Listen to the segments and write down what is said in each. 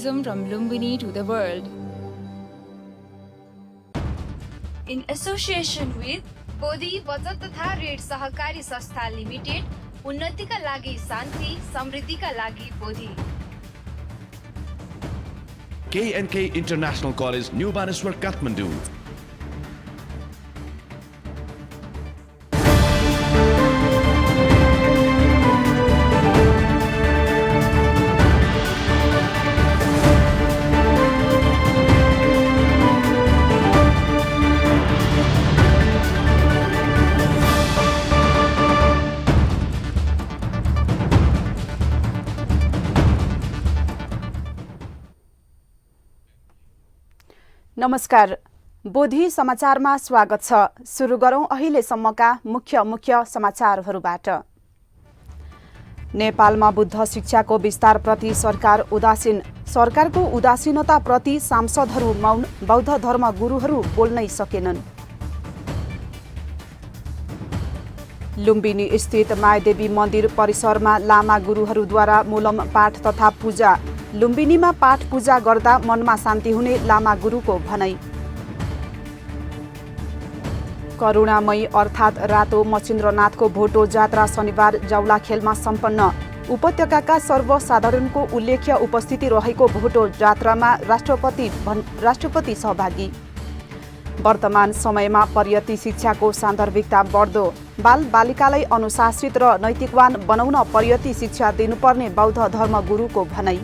tourism from Lumbini to the world. In association with Bodhi बचत तथा ऋण सहकारी संस्था लिमिटेड, उन्नतिका लागि शान्ति, समृद्धिका लागि Bodhi. K&K International College, New Baneswar, Kathmandu. नमस्कार, बोधी समाचारमा स्वागत छ। सुरु गरौं अहिलेसम्मका मुख्य समाचारहरूबाट। नेपालमा बुद्ध शिक्षाको विस्तारप्रति सरकार उदासीन। सरकारको उदासीनताप्रति सांसदहरू मौन। बौद्ध धर्म गुरुहरू बोल्नै सकेनन्। लुम्बिनी स्थित मायादेवी मन्दिर परिसरमा लामा गुरुहरूद्वारा मूलम पाठ तथा पूजा। लुम्बिनीमा पाठ पूजा गर्दा मनमा शान्ति हुने लामा गुरुको भनाई। करुणामयी अर्थात् रातो मचिन्द्रनाथको भोटो जात्रा शनिबार जाउलाखेलमा सम्पन्न। उपत्यकाका सर्वसाधारणको उल्लेख्य उपस्थिति रहेको भोटो जात्रामा राष्ट्रपति सहभागी। वर्तमान समयमा पर्यटन शिक्षाको सान्दर्भिकता बढ्दो। बाल बालिकालाई अनुशासित र नैतिकवान बनाउन पर्यटन शिक्षा दिनुपर्ने बौद्ध धर्म गुरुको भनाई।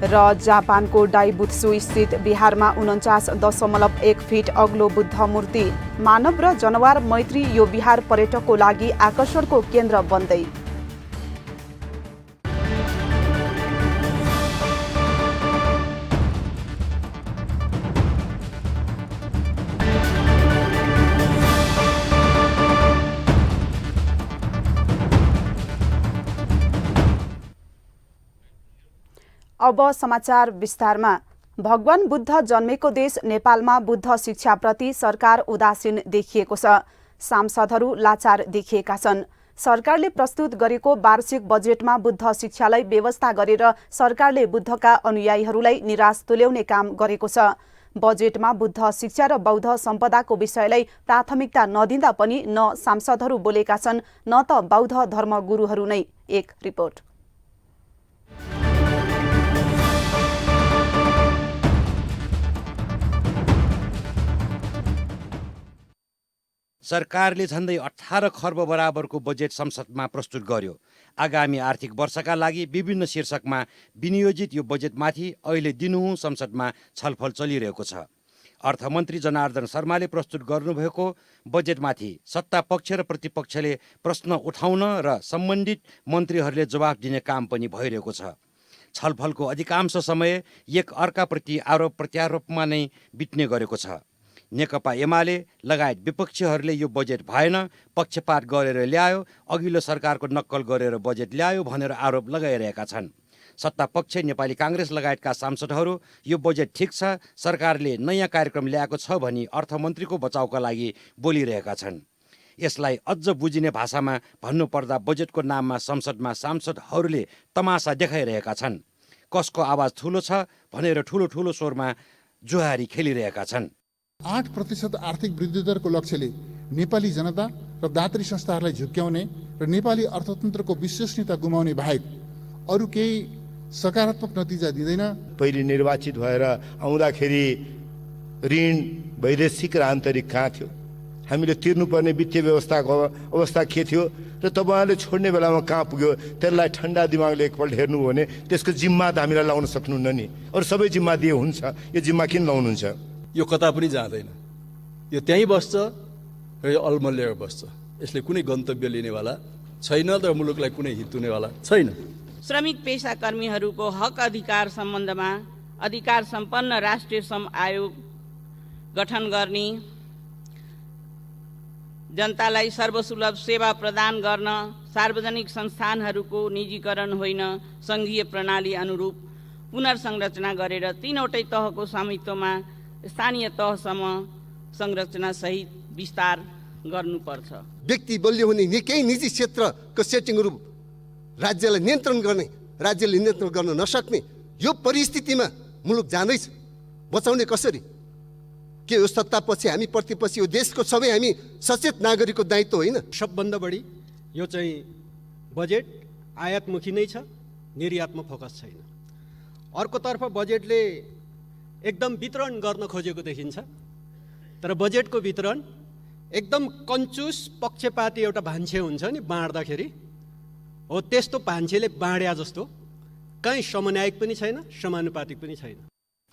र जापानको डाइबुत्सु स्थित बिहारमा 49.1 फिट अग्लो बुद्ध मूर्ति। मानव र जनावर मैत्री यो बिहार पर्यटकको लागि आकर्षणको केन्द्र बन्दै। अब समाचार विस्तारमा। भगवान बुद्ध जन्मेको देश नेपालमा बुद्ध शिक्षाप्रति सरकार उदासीन देखिएको छ। सांसदहरू लाचार देखिएका छन्। सरकारले प्रस्तुत गरेको वार्षिक बजेटमा बुद्ध शिक्षालाई व्यवस्था गरेर सरकारले बुद्धका अनुयायीहरूलाई निराश तुल्याउने काम गरेको छ। बजेटमा बुद्ध शिक्षा र बौद्ध सम्पदाको विषयलाई प्राथमिकता नदिँदा पनि न सांसदहरू बोलेका छन् न त बौद्ध धर्म गुरुहरू नै। एक रिपोर्ट। सरकारले झन्डै 18 खर्ब बराबरको बजेट संसदमा प्रस्तुत गर्यो। आगामी आर्थिक वर्षका लागि विभिन्न शीर्षकमा विनियोजित यो बजेटमाथि अहिले दिनहुँ संसदमा छलफल चलिरहेको छ। अर्थमन्त्री जनार्दन शर्माले प्रस्तुत गर्नुभएको बजेटमाथि सत्ता पक्ष र प्रतिपक्षले प्रश्न उठाउन र सम्बन्धित मन्त्रीहरूले जवाफ दिने काम पनि भइरहेको छ। छलफलको अधिकांश समय एक अर्काप्रति आरोप प्रत्यारोपमा नै बित्ने गरेको छ। नेकपा एमाले लगायत विपक्षीहरूले यो बजेट भएन, पक्षपात गरेर ल्यायो, अघिल्लो सरकारको नक्कल गरेर बजेट ल्यायो भनेर आरोप लगाइरहेका छन्। सत्तापक्ष नेपाली काङ्ग्रेस लगायतका सांसदहरू यो बजेट ठिक छ, सरकारले नयाँ कार्यक्रम ल्याएको छ भनी अर्थमन्त्रीको बचाउका लागि बोलिरहेका छन्। यसलाई अझ बुझिने भाषामा भन्नुपर्दा बजेटको नाममा संसदमा सांसदहरूले तमासा देखाइरहेका छन्। कसको आवाज ठुलो छ भनेर ठुलो स्वरमा जुहारी खेलिरहेका छन्। 8% आर्थिक वृद्धि दरको लक्ष्यले नेपाली जनता र दात्री संस्थाहरूलाई झुक्क्याउने र नेपाली अर्थतन्त्रको विश्वसनीयता गुमाउने बाहेक अरू केही सकारात्मक नतिजा दिँदैन। पहिले निर्वाचित भएर आउँदाखेरि ऋण वैदेशिक र आन्तरिक कहाँ थियो, हामीले तिर्नुपर्ने वित्तीय व्यवस्थाको अवस्था के थियो र तपाईँहरूले छोड्ने बेलामा कहाँ पुग्यो, त्यसलाई ठन्डा दिमागले एकपल्ट हेर्नु भने त्यसको जिम्मा त हामीलाई लाउन सक्नुहुन्न नि। अरू सबै जिम्मा दिए हुन्छ, यो जिम्मा किन लाउनुहुन्छ? यो कता पनि जाँदैन, यो त्यहीँ बस्छ र यो अल्मलिएर बस्छ। यसले कुनै गन्तव्य लिनेवाला छैन र मुलुकलाई कुनै हित हुनेवाला छैन। श्रमिक पेसाकर्मीहरूको हक अधिकार सम्बन्धमा अधिकार सम्पन्न राष्ट्रिय श्रम आयोग गठन गर्ने, जनतालाई सर्वसुलभ सेवा प्रदान गर्न, सार्वजनिक संस्थानहरूको निजीकरण होइन सङ्घीय प्रणाली अनुरूप पुनर्संरचना गरेर 3वटै तहको स्वामित्वमा स्थानीय तहसम्म संरचना सहित विस्तार गर्नुपर्छ। व्यक्ति बलियो हुने निकै निजी क्षेत्रको सेटिङहरू राज्यलाई नियन्त्रण गर्ने राज्यले नियन्त्रण गर्न नसक्ने यो परिस्थितिमा मुलुक जाँदैछ, बचाउने कसरी? के यो सत्तापछि हामी प्रतिपछि यो देशको सबै हामी सचेत नागरिकको दायित्व होइन? सबभन्दा बढी यो चाहिँ बजेट आयातमुखी नै छ, निर्यातमा फोकस छैन। अर्कोतर्फ बजेटले एकदम वितरण गर्न खोजेको देखिन्छ, तर बजेटको वितरण एकदम कन्चुस पक्षपाती एउटा भान्से हुन्छ नि बाँड्दाखेरि, हो त्यस्तो भान्सेले बाँड्या जस्तो, कहीँ समन्यायिक पनि छैन, समानुपातिक पनि छैन।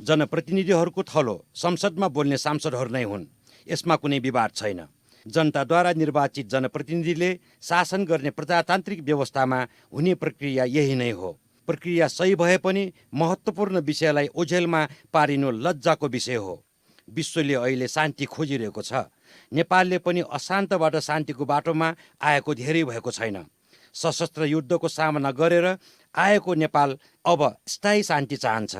जनप्रतिनिधिहरूको थलो संसदमा बोल्ने सांसदहरू नै हुन्, यसमा कुनै विवाद छैन। जनताद्वारा निर्वाचित जनप्रतिनिधिले शासन गर्ने प्रजातान्त्रिक व्यवस्थामा हुने प्रक्रिया यही नै हो। प्रक्रिया सही भए पनि महत्त्वपूर्ण विषयलाई ओझेलमा पारिनु लज्जाको विषय हो। विश्वले अहिले शान्ति खोजिरहेको छ, नेपालले पनि अशान्तबाट शान्तिको बाटोमा आएको धेरै भएको छैन। सशस्त्र युद्धको सामना गरेर आएको नेपाल अब स्थायी शान्ति चाहन्छ।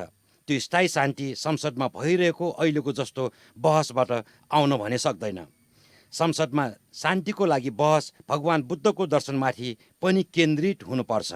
त्यो स्थायी शान्ति संसदमा भइरहेको अहिलेको जस्तो बहसबाट आउन भने सक्दैन। संसदमा शान्तिको लागि बहस भगवान बुद्धको दर्शनमाथि पनि केन्द्रित हुनुपर्छ।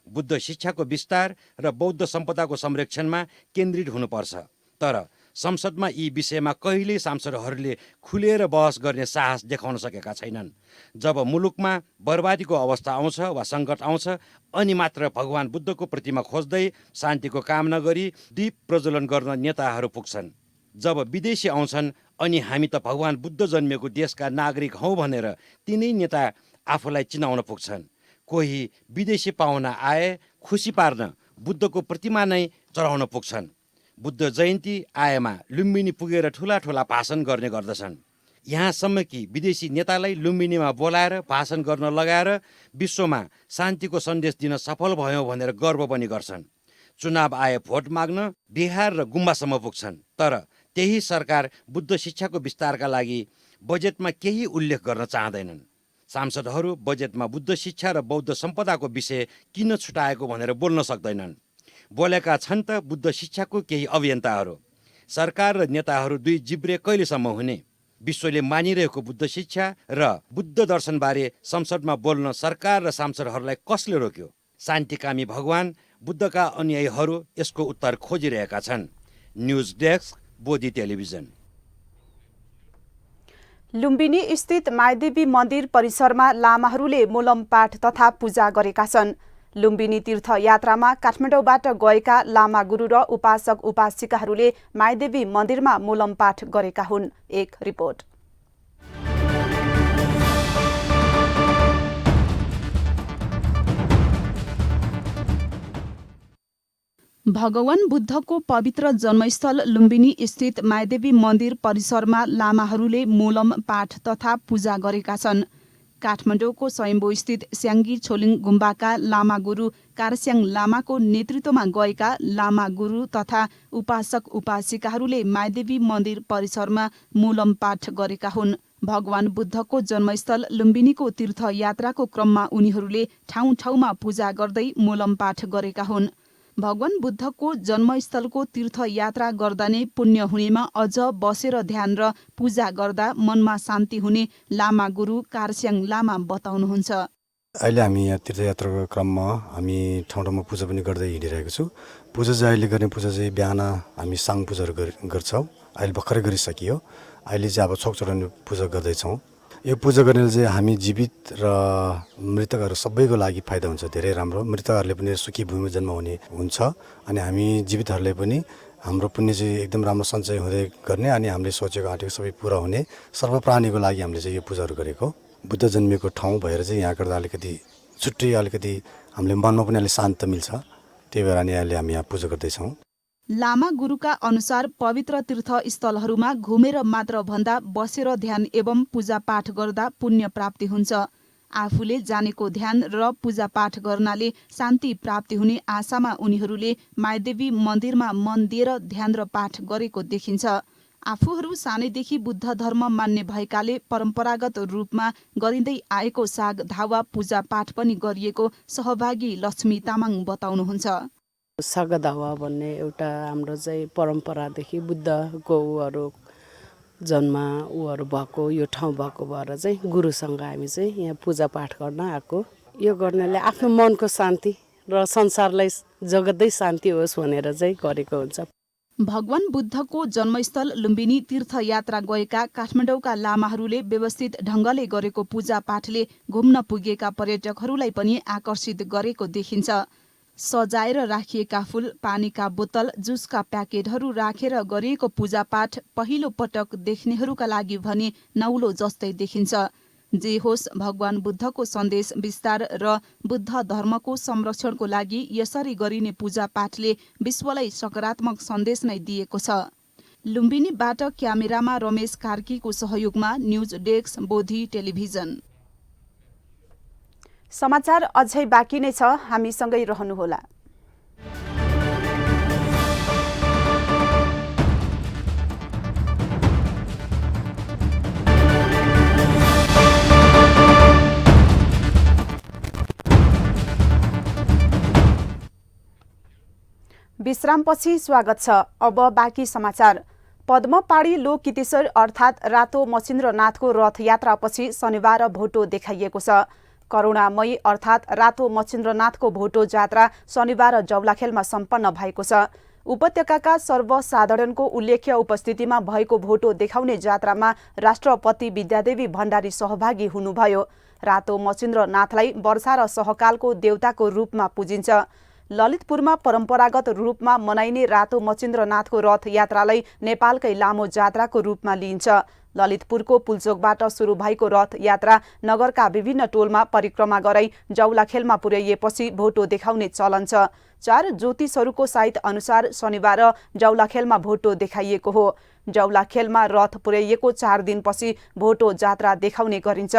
बुद्ध शिक्षाको विस्तार र बौद्ध सम्पदाको संरक्षणमा केन्द्रित हुनुपर्छ। तर संसदमा यी विषयमा कहिल्यै सांसदहरूले खुलेर बहस गर्ने साहस देखाउन सकेका छैनन्। जब मुलुकमा बर्बादीको अवस्था आउँछ वा सङ्कट आउँछ, अनि मात्र भगवान बुद्धको प्रतिमा खोज्दै शान्तिको कामना गरी दीप प्रज्वलन गर्न नेताहरू पुग्छन्। जब विदेशी आउँछन् अनि हामी त भगवान बुद्ध जन्मेको देशका नागरिक हौँ भनेर तिनै नेता आफूलाई चिनाउन पुग्छन्। कोही विदेशी पाहुना आए खुसी पार्न बुद्धको प्रतिमा नै चढाउन पुग्छन्। बुद्ध जयन्ती आएमा लुम्बिनी पुगेर ठुला ठुला भाषण गर्ने गर्दछन्। यहाँसम्म कि विदेशी नेतालाई लुम्बिनीमा बोलाएर भाषण गर्न लगाएर विश्वमा शान्तिको सन्देश दिन सफल भयौँ भनेर गर्व पनि गर्छन्। चुनाव आए भोट माग्न बिहार र गुम्बासम्म पुग्छन्। तर त्यही सरकार बुद्ध शिक्षाको विस्तारका लागि बजेटमा केही उल्लेख गर्न चाहँदैनन्। सांसदहरू बजेटमा बुद्ध शिक्षा र बौद्ध सम्पदाको विषय किन छुटाएको भनेर बोल्न सक्दैनन्। बोलेका छन् त बुद्ध शिक्षाको केही अभियन्ताहरू। सरकार र नेताहरू दुई जिब्रे कहिलेसम्म हुने? विश्वले मानिरहेको बुद्ध शिक्षा र बुद्ध दर्शनबारे संसदमा बोल्न सरकार र सांसदहरूलाई कसले रोक्यो? शान्तिकामी भगवान बुद्धका अनुयायीहरू यसको उत्तर खोजिरहेका छन्। News desk, Bodhi television. Lumbini स्थित मायदेवी मन्दिर परिसरमा लामाहरूले मोलम पाठ तथा पूजा गरेका छन्। लुम्बिनी तीर्थयात्रामा काठमाडौँबाट गएका लामा गुरु र उपासक उपासिकाहरूले मायदेवी मन्दिरमा मोलम पाठ गरेका हुन्। एक रिपोर्ट। भगवान बुद्धको पवित्र जन्मस्थल लुम्बिनी स्थित मायदेवी मन्दिर परिसरमा लामाहरूले मोलम पाठ तथा पूजा गरेका छन्। काठमाडौँको स्वयम्भू स्थित स्याङ्गी छोलिङ गुम्बाका लामा गुरु कारस्याङ लामाको नेतृत्वमा गएका लामा गुरु तथा उपासक उपासिकाहरूले मायदेवी मन्दिर परिसरमा मोलम पाठ गरेका हुन्। भगवान बुद्धको जन्मस्थल लुम्बिनीको तीर्थयात्राको क्रममा उनीहरूले ठाउँ ठाउँमा पूजा गर्दै मोलम पाठ गरेका हुन्। भगवान बुद्धको जन्मस्थलको तीर्थयात्रा गर्दा नै पुण्य हुनेमा अझ बसेर ध्यान र पूजा गर्दा मनमा शान्ति हुने लामा गुरु कारस्याङ लामा बताउनुहुन्छ। अहिले हामी यहाँ तीर्थयात्राको क्रममा हामी ठाउँ ठाउँमा पूजा पनि गर्दै हिँडिरहेको छु। पूजा चाहिँ अहिले गर्ने पूजा चाहिँ बिहान हामी साङ पूजाहरू गर्छौँ। अहिले भर्खरै गरिसकियो। अहिले चाहिँ अब छोक चढाउने पूजा गर्दैछौँ। यो पूजा गर्नेले चाहिँ हामी जीवित र मृतकहरू सबैको लागि फाइदा हुन्छ, धेरै राम्रो। मृतकहरूले पनि सुखी भूमिमा जन्म हुने हुन्छ अनि हामी जीवितहरूले पनि हाम्रो पुण्य चाहिँ एकदम राम्रो सञ्चय हुँदै गर्ने अनि हामीले सोचेको आँटेको सबै पुरा हुने सर्वप्राणीको लागि हामीले चाहिँ यो पूजाहरू गरेको। बुद्ध जन्मेको ठाउँ भएर चाहिँ यहाँ गर्दा अलिकति छुट्टै अलिकति हामीले मनमा पनि अलिक शान्त मिल्छ। त्यही भएर अनि अहिले हामी यहाँ पूजा गर्दैछौँ। लामा गुरुका अनुसार पवित्र तीर्थस्थलहरूमा घुमेर मात्र भन्दा बसेर ध्यान एवं पूजा पाठ गर्दा पुण्य प्राप्ति हुन्छ। आफूले जानेको ध्यान र पूजा पाठ गर्नाले शान्ति प्राप्ति हुने आशामा उनीहरूले मायदेवी मन्दिरमा मन दिएर ध्यान र पाठ गरेको देखिन्छ। आफूहरू सानैदेखि बुद्ध धर्म मान्ने भएकाले परम्परागत रूपमा गरिँदै आएको साग धावा पूजा पाठ पनि गरिएको सहभागी लक्ष्मी तामाङ बताउनुहुन्छ। सागदावा भन्ने एउटा हाम्रो चाहिँ परम्परादेखि बुद्धको उहरू जन्म उहरू भएको यो ठाउँ भएको भएर चाहिँ गुरुसँग हामी चाहिँ यहाँ पूजा पाठ गर्न आएको। यो गर्नाले आफ्नो मनको शान्ति र संसारलाई जगतै शान्ति होस् भनेर चाहिँ गरेको हुन्छ। भगवान बुद्धको जन्मस्थल लुम्बिनी तीर्थयात्रा गएका काठमाडौँका लामाहरूले व्यवस्थित ढंगले गरेको पूजापाठले घुम्न पुगेका पर्यटकहरूलाई पनि आकर्षित गरेको देखिन्छ। सजाएर राखिएका फूल, पानीका बोतल, जुसका प्याकेटहरू राखेर गरिएको पूजापाठ पहिलो पटक देख्नेहरूका लागि भने नौलो जस्तै देखिन्छ। जे होस्, भगवान बुद्धको सन्देश विस्तार र बुद्ध धर्मको संरक्षणको लागि यसरी गरिने पूजापाठले विश्वलाई सकारात्मक सन्देश नै दिएको छ। लुम्बिनीबाट क्यामेरामा रमेश कार्कीको सहयोगमा न्यूज डेस्क बोधी टेलिभिजन। समाचार अझै बाँकी नै छ, हामीसँगै रहनुहोला। विश्रामपछि स्वागत छ। अब बाँकी समाचार। पद्मपाडी लोकगीतेश्वर अर्थात् रातो मचिन्द्रनाथको रथयात्रापछि शनिबार भोटो देखाइएको छ। करुणामयी अर्थात् रातो मचिन्द्रनाथको भोटो जात्रा शनिबार जौलाखेलमा सम्पन्न भएको छ। उपत्यकाका सर्वसाधारणको उल्लेख्य उपस्थितिमा भएको भोटो देखाउने जात्रामा राष्ट्रपति विद्यादेवी भण्डारी सहभागी हुनुभयो। रातो मचिन्द्रनाथलाई वर्षा र सहकालको देवताको रूपमा पूजिन्छ। ललितपुरमा परम्परागत रूपमा मनाइने रातो मचिन्द्रनाथको रथ यात्रालाई नेपालकै लामो जात्राको रूपमा लिइन्छ। ललितपुरको पुल्चोकबाट सुरु भएको रथ यात्रा नगरका विभिन्न टोलमा परिक्रमा गराई जौलाखेलमा पुर्याइएपछि भोटो देखाउने चलन छ। 4 ज्योतिषहरूको साइत अनुसार शनिबार जौलाखेलमा भोटो देखाइएको हो। जौलाखेलमा रथ पुर्याइएको 4 दिनपछि भोटो जात्रा देखाउने गरिन्छ।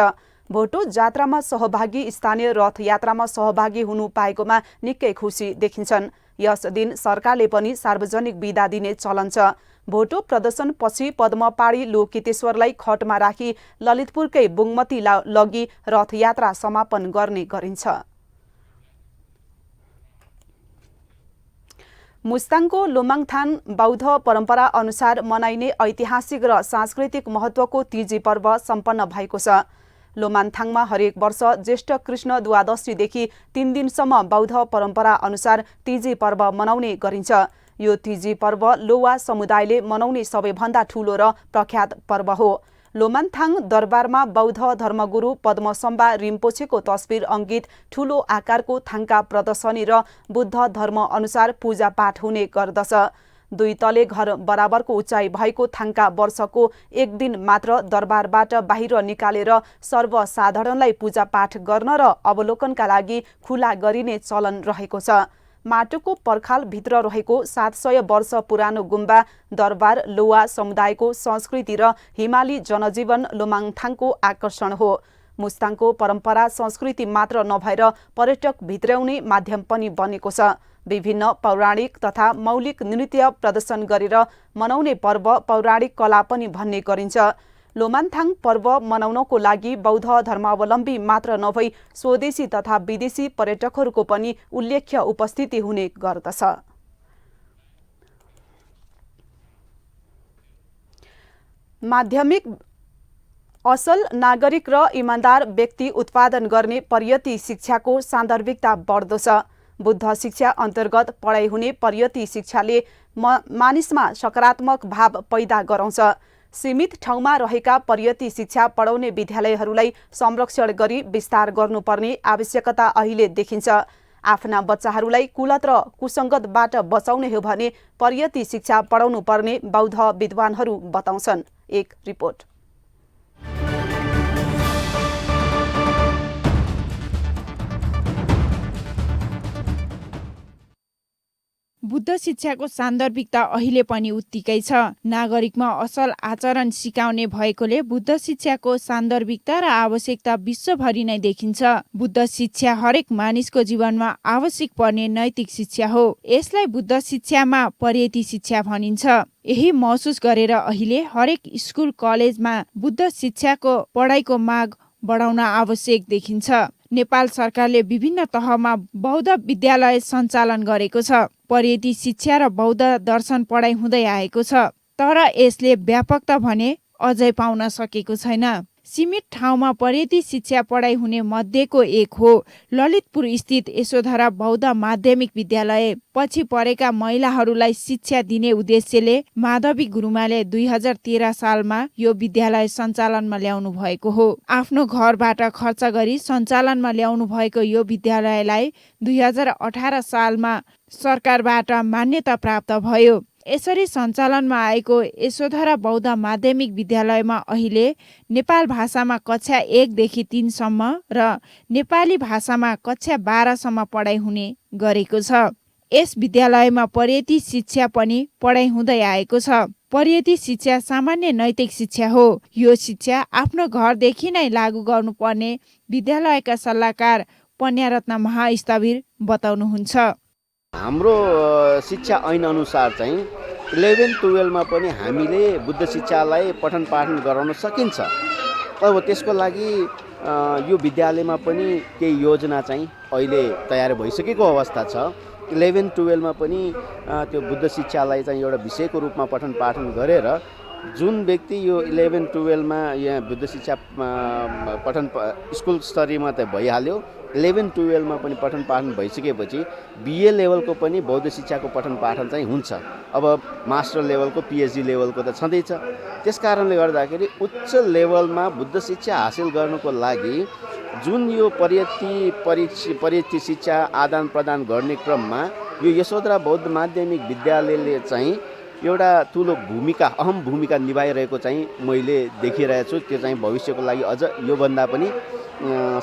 भोटो जात्रामा सहभागी स्थानीय रथ यात्रामा सहभागी हुनु पाएकोमा निकै खुसी देखिन्छन्। यस दिन सरकारले पनि सार्वजनिक बिदा दिने चलन छ। भोटो प्रदर्शनपछि पद्मपाडी लोकगीतेश्वरलाई खटमा राखी ललितपुरकै बुङमती लगी रथयात्रा समापन गर्ने गरिन्छ। मुस्ताङको लोमाङथाङ बौद्ध परम्परा अनुसार मनाइने ऐतिहासिक र सांस्कृतिक महत्त्वको तीजी पर्व सम्पन्न भएको छ। लोमाङथाङमा हरेक वर्ष ज्येष्ठ कृष्ण द्वादशीदेखि 3 दिनसम्म बौद्ध परम्परा अनुसार तीजी पर्व मनाउने गरिन्छ। यो तीजी पर्व लोवा समुदायले मनाउने सबैभन्दा ठूलो र प्रख्यात पर्व हो। लोमाङथाङ दरबारमा बौद्ध धर्मगुरु पद्मसम्बा रिम्पोछेको तस्बिर अङ्कित ठूलो आकारको थाङका प्रदर्शनी र बुद्ध धर्म अनुसार पूजापाठ हुने गर्दछ। 2 तले घर बराबरको उचाइ भएको थाङका वर्षको 1 दिन मात्र दरबारबाट बाहिर निकालेर सर्वसाधारणलाई पूजापाठ गर्न र अवलोकनका लागि खुला गरिने चलन रहेको छ। माटोको पर्खालभित्र रहेको 700 वर्ष पुरानो गुम्बा दरबार लोवा समुदायको संस्कृति र हिमाली जनजीवन लोमाङथाङको आकर्षण हो। मुस्ताङको परम्परा संस्कृति मात्र नभएर पर्यटक भित्राउने माध्यम पनि बनेको छ। विभिन्न पौराणिक तथा मौलिक नृत्य प्रदर्शन गरेर मनाउने पर्व पौराणिक कला पनि भन्ने गरिन्छ। लोमाङथाङ पर्व मनाउनको लागि बौद्ध धर्मावलम्बी मात्र नभई स्वदेशी तथा विदेशी पर्यटकहरूको पनि उल्लेख्य उपस्थिति हुने गर्दछ। माध्यमिक असल नागरिक र इमानदार व्यक्ति उत्पादन गर्ने पर्यती शिक्षाको सान्दर्भिकता बढ्दो छ। बुद्ध शिक्षा अन्तर्गत पढाइ हुने पर्यती शिक्षाले मानिसमा सकारात्मक भाव पैदा गराउँछ। सीमित ठाउँमा रहेका पर्यती शिक्षा पढाउने विद्यालयहरूलाई संरक्षण गरी विस्तार गर्नुपर्ने आवश्यकता अहिले देखिन्छ। आफ्ना बच्चाहरूलाई कुलत र कुसङ्गतबाट बचाउने हो भने पर्यती शिक्षा पढाउनु पर्ने बौद्ध विद्वानहरू बताउँछन्। एक रिपोर्ट। बुद्ध शिक्षाको सान्दर्भिकता अहिले पनि उत्तिकै छ। नागरिकमा असल आचरण सिकाउने भएकोले बुद्ध शिक्षाको सान्दर्भिकता र आवश्यकता विश्वभरि नै देखिन्छ। बुद्ध शिक्षा हरेक मानिसको जीवनमा आवश्यक पर्ने नैतिक शिक्षा हो। यसलाई बुद्ध शिक्षामा पर्यती शिक्षा भनिन्छ। यही महसुस गरेर अहिले हरेक स्कुल कलेजमा बुद्ध शिक्षाको पढाइको माग बढाउन आवश्यक देखिन्छ। नेपाल सरकारले विभिन्न तहमा बौद्ध विद्यालय सञ्चालन गरेको छ। पर्यती शिक्षा र बौद्ध दर्शन पढाइ हुँदै आएको छ, तर यसले व्यापकता भने अझै पाउन सकेको छैन। सीमित ठाउँमा परेती शिक्षा पढाइ हुने मध्येको एक हो ललितपुर स्थित यशोधरा बौद्ध माध्यमिक विद्यालय। पछि परेका महिलाहरूलाई शिक्षा दिने उद्देश्यले माधवी गुरुमाले 2013 सालमा यो विद्यालय सञ्चालनमा ल्याउनु भएको हो। आफ्नो घरबाट खर्च गरी सञ्चालनमा ल्याउनु भएको यो विद्यालयलाई 2018 सालमा सरकारबाट मान्यता प्राप्त भयो। यसरी सञ्चालनमा आएको यशोधरा बौद्ध माध्यमिक विद्यालयमा अहिले नेपाल भाषामा कक्षा 1 देखि 3 सम्म र नेपाली भाषामा कक्षा 12 सम्म पढाइ हुने गरेको छ। यस विद्यालयमा पर्यती शिक्षा पनि पढाइ हुँदै आएको छ। पर्यती शिक्षा सामान्य नैतिक शिक्षा हो। यो शिक्षा आफ्नो घरदेखि नै लागू गर्नुपर्ने विद्यालयका सल्लाहकार पन्यारत्न महास्थविर बताउनुहुन्छ। हाम्रो शिक्षा ऐन अनुसार चाहिँ 11-12 मा पनि हामीले बुद्ध शिक्षालाई पठन पाठन गराउन सकिन्छ। अब त्यसको लागि यो विद्यालयमा पनि केही योजना चाहिँ अहिले तयार भइसकेको अवस्था छ। 11-12 मा पनि त्यो बुद्ध शिक्षालाई चाहिँ एउटा विषयको रूपमा पठन पाठन गरेर जुन व्यक्ति यो 11-12 मा यहाँ बुद्ध शिक्षा पठन स्कुल स्तरीयमा त भइहाल्यो, 11-12 मा पनि पठन पाठन भइसकेपछि बिए लेभलको पनि बौद्ध शिक्षाको पठन पाठन चाहिँ हुन्छ। अब मास्टर लेभलको पिएचडी लेभलको त छँदैछ। त्यस कारणले गर्दाखेरि उच्च लेभलमा बुद्ध शिक्षा हासिल गर्नको लागि जुन यो पर्यती शिक्षा आदान प्रदान गर्ने क्रममा यो यशोधरा बौद्ध माध्यमिक विद्यालयले चाहिँ एउटा ठुलो भूमिका, अहम भूमिका निभाइरहेको चाहिँ मैले देखिरहेको छु। त्यो चाहिँ भविष्यको लागि अझ योभन्दा पनि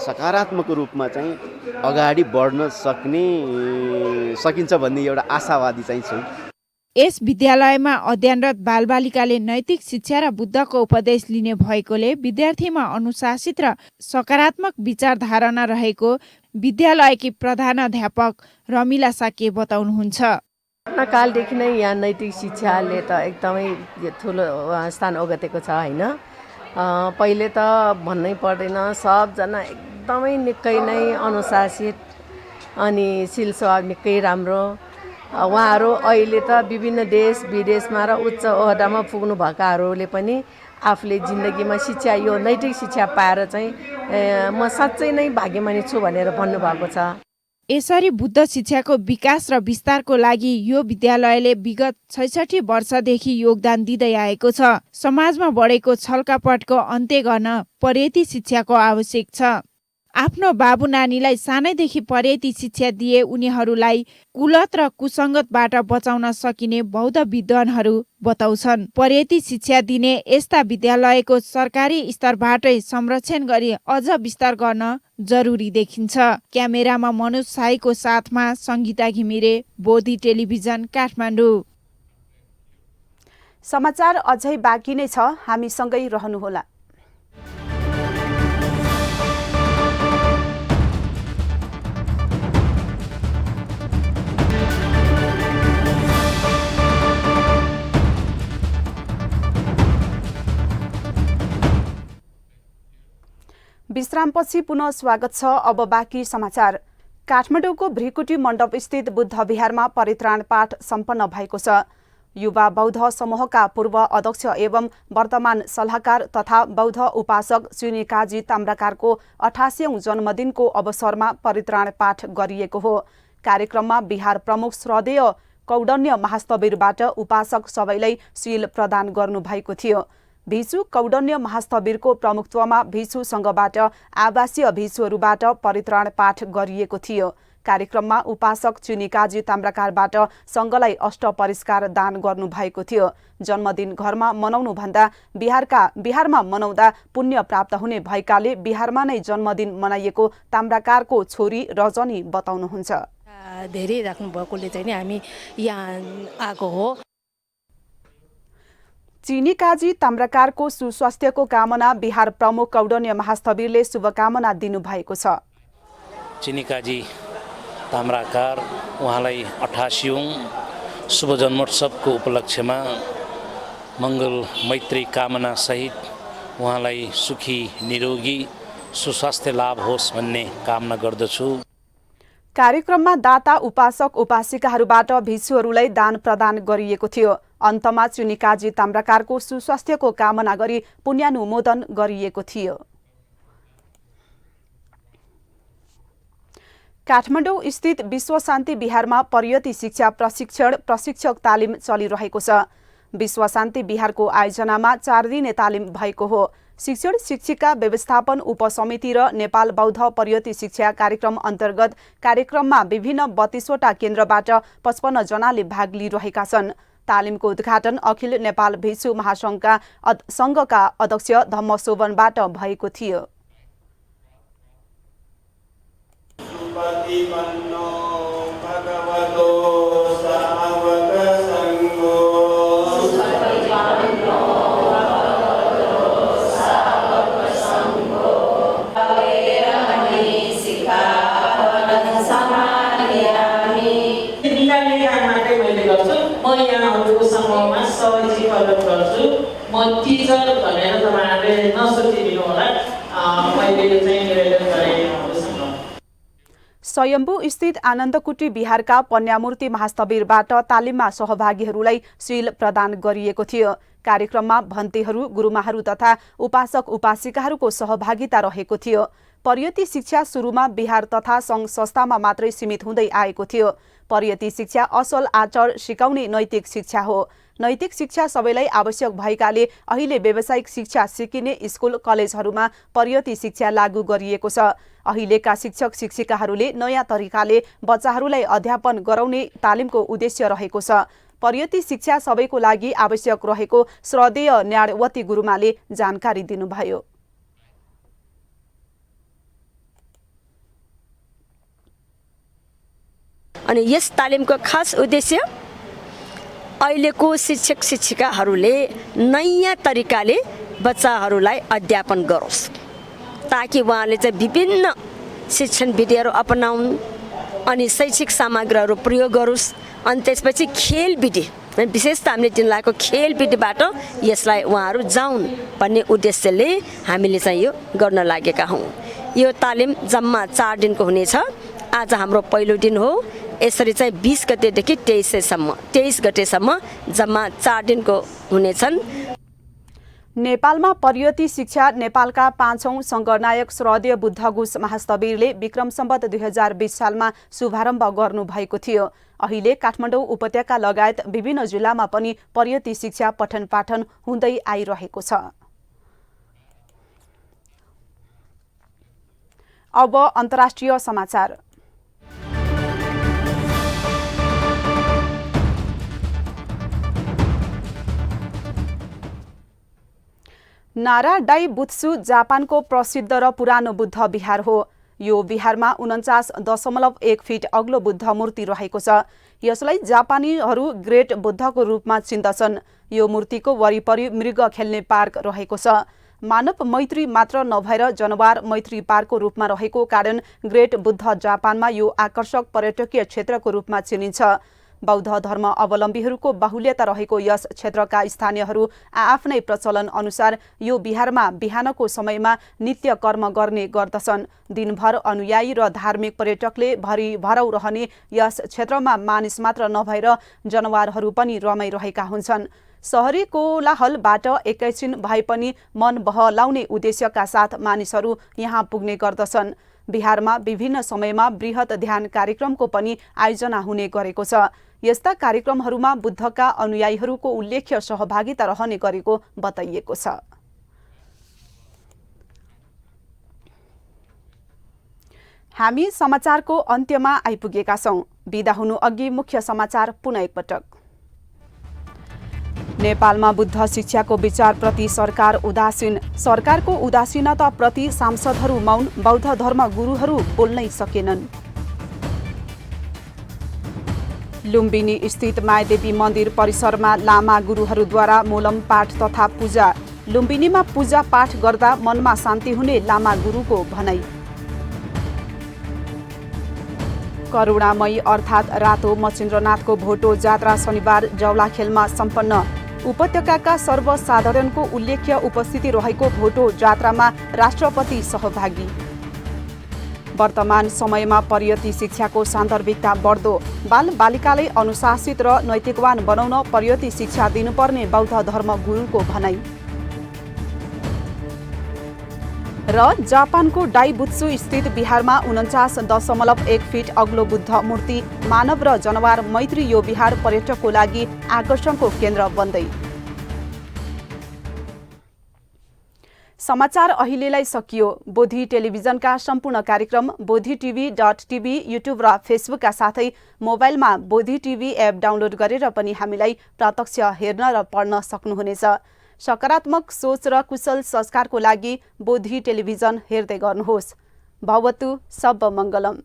सकारात्मक रूपमा चाहिँ अगाडि बढ्न सकिन्छ भन्ने एउटा आशावादी चाहिँ छु। यस विद्यालयमा अध्ययनरत बालबालिकाले नैतिक शिक्षा र बुद्धको उपदेश लिने भएकोले विद्यार्थीमा अनुशासित र सकारात्मक विचार धारणा रहेको विद्यालयकी प्रधानाध्यापक रमिला साके बताउनुहुन्छ। कालदेखि नै यहाँ नैतिक शिक्षाले त एकदमै ठुलो स्थान ओगटेको छ हैन। पहिले त भन्नै पर्दैन, सबजना एकदमै निकै नै अनुशासित अनि शील स्वभाव निकै राम्रो। उहाँहरू अहिले त विभिन्न देश विदेशमा र उच्च ओहदामा पुग्नु भएकाहरूले पनि आफूले जिन्दगीमा शिक्षा, यो नैतिक शिक्षा पाएर चाहिँ म साँच्चै नै भाग्यमानी छु भनेर भन्नुभएको छ। यसरी बुद्ध शिक्षाको विकास र विस्तारको लागि यो विद्यालयले विगत 66 वर्षदेखि योगदान दिँदै आएको छ। समाजमा बढेको छलकपटको अन्त्य गर्न पर्यती शिक्षाको आवश्यक छ। आफ्नो बाबु नानीलाई सानैदेखि पर्यती शिक्षा दिए उनीहरूलाई कुलत र कुसङ्गतबाट बचाउन सकिने बौद्ध विद्वानहरू बताउँछन्। पर्यती शिक्षा दिने यस्ता विद्यालयको सरकारी स्तरबाटै संरक्षण गरी अझ विस्तार गर्न जरुरी देखिन्छ। क्यामेरामा मनोज साईको साथमा सङ्गीता घिमिरे, बोधी टेलिभिजन, काठमाडौँ। समाचार अझै बाँकी नै छ, हामीसँगै रहनुहोला। विश्रामपछि पुनः स्वागत छ। अब बाँकी समाचार। काठमाडौँको भ्रिकुटी मण्डप स्थित बुद्ध विहारमा परित्राण पाठ सम्पन्न भएको छ। युवा बौद्ध समूहका पूर्व अध्यक्ष एवं वर्तमान सल्लाहकार तथा बौद्ध उपासक श्री काजी ताम्राकारको 88औं जन्मदिनको अवसरमा परित्राण पाठ गरिएको हो। कार्यक्रममा बिहार प्रमुख श्रद्धेय कौडन्य महास्थविरबाट उपासक सबैलाई शील प्रदान गर्नुभएको थियो। भिक्षु कौडन्य महास्थविरको प्रमुखत्वमा भिक्षु संघबाट आवासीय भिक्षुहरूबाट परित्राण पाठ गरिएको थियो। कार्यक्रममा उपासक चुनिकाजी ताम्राकारबाट संघलाई अष्टपरिष्कार दान गर्नुभएको थियो। जन्मदिन घरमा मनाउनुभन्दा बिहारमा मनाउँदा पुण्य प्राप्त हुने भएकाले बिहारमा नै जन्मदिन मनाइएको ताम्राकारको छोरी रजनी बताउनुहुन्छ। धेरै राख्नु भएकोले चाहिँ हामी यहाँ आएको हो। चिनिकाजी ताम्राकारको सुस्वास्थ्यको कामना बिहार प्रमुख कौडन्य महास्थविरले शुभकामना दिनुभएको छ। चिनिकाजी ताम्राकार उहाँलाई 88औं शुभ जन्मोत्सवको उपलक्ष्यमा मङ्गल मैत्री कामना सहित उहाँलाई सुखी निरोगी सुस्वास्थ्य लाभ होस् भन्ने कामना गर्दछु। कार्यक्रममा दाता उपासक उपासिकाहरूबाट भिक्षुहरूलाई दान प्रदान गरिएको थियो। अन्तमा चुनिकाजी ताम्राकारको सुस्वास्थ्यको कामना गरी पुण्यानुमोदन गरिएको थियो। काठमाडौँ स्थित विश्व शान्ति विहारमा पर्यटन शिक्षा प्रशिक्षण प्रशिक्षक तालिम चलिरहेको छ। विश्व शान्ति विहारको आयोजनामा 4 दिने तालिम भएको हो। शिक्षण शिक्षिका व्यवस्थापन उपसमिति र नेपाल बौद्ध पर्यटन शिक्षा कार्यक्रम अन्तर्गत कार्यक्रममा विभिन्न 32वटा केन्द्रबाट 55 जनाले भाग लिइरहेका छन्। तालिमको उद्घाटन अखिल नेपाल भिक्षु महासंघका अध्यक्ष धम्मशोभनबाट भएको थियो। स्वयम्भू स्थित आनन्दकुटी विहारका पन्यामूर्ति महास्तवीरबाट तालिममा सहभागीहरूलाई सील प्रदान गरिएको थियो। कार्यक्रममा भन्तेहरू, गुरुमाहरू तथा उपासक उपासिकाहरूको सहभागिता रहेको थियो। पर्यटन शिक्षा सुरुमा विहार तथा सङ्घ संस्थामा मात्रै सीमित हुँदै आएको थियो। पर्यटन शिक्षा असल आचरण सिकाउने नैतिक शिक्षा हो। नैतिक शिक्षा सबैलाई आवश्यक भएकाले अहिले व्यावसायिक शिक्षा सिकिने स्कुल कलेजहरूमा पर्यटन शिक्षा लागू गरिएको छ। अहिलेका शिक्षक शिक्षिकाहरूले नयाँ तरिकाले बच्चाहरूलाई अध्यापन गराउने तालिमको उद्देश्य रहेको छ। पर्यटन शिक्षा सबैको लागि आवश्यक रहेको श्रद्धेय न्याडवती गुरुमाले जानकारी दिनुभयो। अनि यस तालिमको खास उद्देश्य अहिलेको शिक्षक शिक्षिकाहरूले नयाँ तरिकाले बच्चाहरूलाई अध्यापन गरोस्, ताकि उहाँले चाहिँ विभिन्न शिक्षण विधिहरू अपनाउन् अनि शैक्षिक सामग्रीहरू प्रयोग गरोस्। अनि त्यसपछि खेल विधि, विशेष त हामीले दिन लागेको खेल विधिबाट यसलाई उहाँहरू जाउन् भन्ने उद्देश्यले हामीले चाहिँ यो गर्न लागेका हौँ। यो तालिम जम्मा 4 दिनको हुनेछ। आज हाम्रो पहिलो दिन हो। यसरी चाहिँ 20 गतेदेखि 23 गतेसम्म जम्मा 4 दिनको हुनेछन्। नेपालमा पर्यटन शिक्षा नेपालका 5औं संघनायक श्रद्धेय बुद्धघोष महास्तवीरले विक्रम सम्वत 2020 सालमा शुभारम्भ गर्नुभएको थियो। अहिले काठमाडौँ उपत्यका लगायत विभिन्न जिल्लामा पनि पर्यटन शिक्षा पठन पाठन हुँदै आइरहेको छ। अब अन्तर्राष्ट्रिय समाचार। नारा डाई बुत्सु जापानको प्रसिद्ध र पुरानो बुद्ध विहार हो। यो विहारमा 49.1 फिट अग्लो बुद्ध मूर्ति रहेको छ। यसलाई जापानीहरू ग्रेट बुद्धको रूपमा चिन्दछन्। यो मूर्तिको वरिपरि मृग खेल्ने पार्क रहेको छ। मानव मैत्री मात्र नभएर जनावर मैत्री पार्कको रूपमा रहेको कारण ग्रेट बुद्ध जापानमा यो आकर्षक पर्यटकीय क्षेत्रको रूपमा चिनिन्छ। बौद्ध धर्म अवलम्बीहरूको बाहुल्यता रहेको यस क्षेत्रका स्थानीयहरू आफ्नै प्रचलन अनुसार यो विहारमा बिहानको समयमा नित्य कर्म गर्ने गर्दछन्। दिनभर अनुयायी र धार्मिक पर्यटकले भरिभराउ रहने यस क्षेत्रमा मानिस मात्र नभएर जनावरहरू पनि रमाइरहेका हुन्छन्। शहरी कोलाहलबाट एकैछिन भए पनि मन बहलाउने उद्देश्यका साथ मानिसहरू यहाँ पुग्ने गर्दछन्। बिहारमा विभिन्न समयमा बृहत ध्यान कार्यक्रमको पनि आयोजना हुने गरेको छ। यस्ता कार्यक्रमहरूमा बुद्धका अनुयायीहरूको उल्लेख्य सहभागिता रहने गरेको बताइएको छ। हामी समाचारको अन्त्यमा आइपुगेका छौं। बिदा हुनु अघि मुख्य समाचार पुनः एकपटक। नेपालमा बुद्ध शिक्षाको विचारप्रति सरकार उदासीन। सरकारको उदासीनताप्रति सांसदहरू मौन। बौद्ध धर्म गुरुहरू बोल्नै सकेनन्। लुम्बिनी स्थित मायादेवी मन्दिर परिसरमा लामा गुरुहरूद्वारा मोलम पाठ तथा पूजा। लुम्बिनीमा पूजा पाठ गर्दा मनमा शान्ति हुने लामा गुरुको भनाइ। करुणामयी अर्थात् रातो मचिन्द्रनाथको भोटो जात्रा शनिबार जौलाखेलमा सम्पन्न। उपत्यकाका सर्वसाधारणको उल्लेख्य उपस्थिति रहेको भोटो जात्रामा राष्ट्रपति सहभागी। वर्तमान समयमा पर्यती शिक्षाको सान्दर्भिकता बढ्दो, बाल-बालिकालाई अनुशासित र नैतिकवान बनाउन पर्यती शिक्षा दिनुपर्ने बौद्ध धर्म गुरुको भनाई। र जापानको डाइबुत्सु स्थित बिहारमा 49.1 फिट अग्लो बुद्ध मूर्ति, मानव र जनावर मैत्री यो बिहार पर्यटकको लागि आकर्षणको केन्द्र बन्दै। समाचार अहिलेलाई सकियो। बोधी टेलिभिजनका सम्पूर्ण कार्यक्रम bodhitv.tv, युट्युब र फेसबुकका साथै मोबाइलमा बोधी टिभी एप डाउनलोड गरेर पनि हामीलाई प्रत्यक्ष हेर्न र पढ्न सक्नुहुनेछ। सकारात्मक सोच र कुशल संस्कारको लागि बोधी टेलिभिजन हेर्दै गर्नुहोस्। भवतु सब मङ्गलम।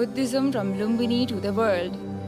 Buddhism from Lumbini to the world.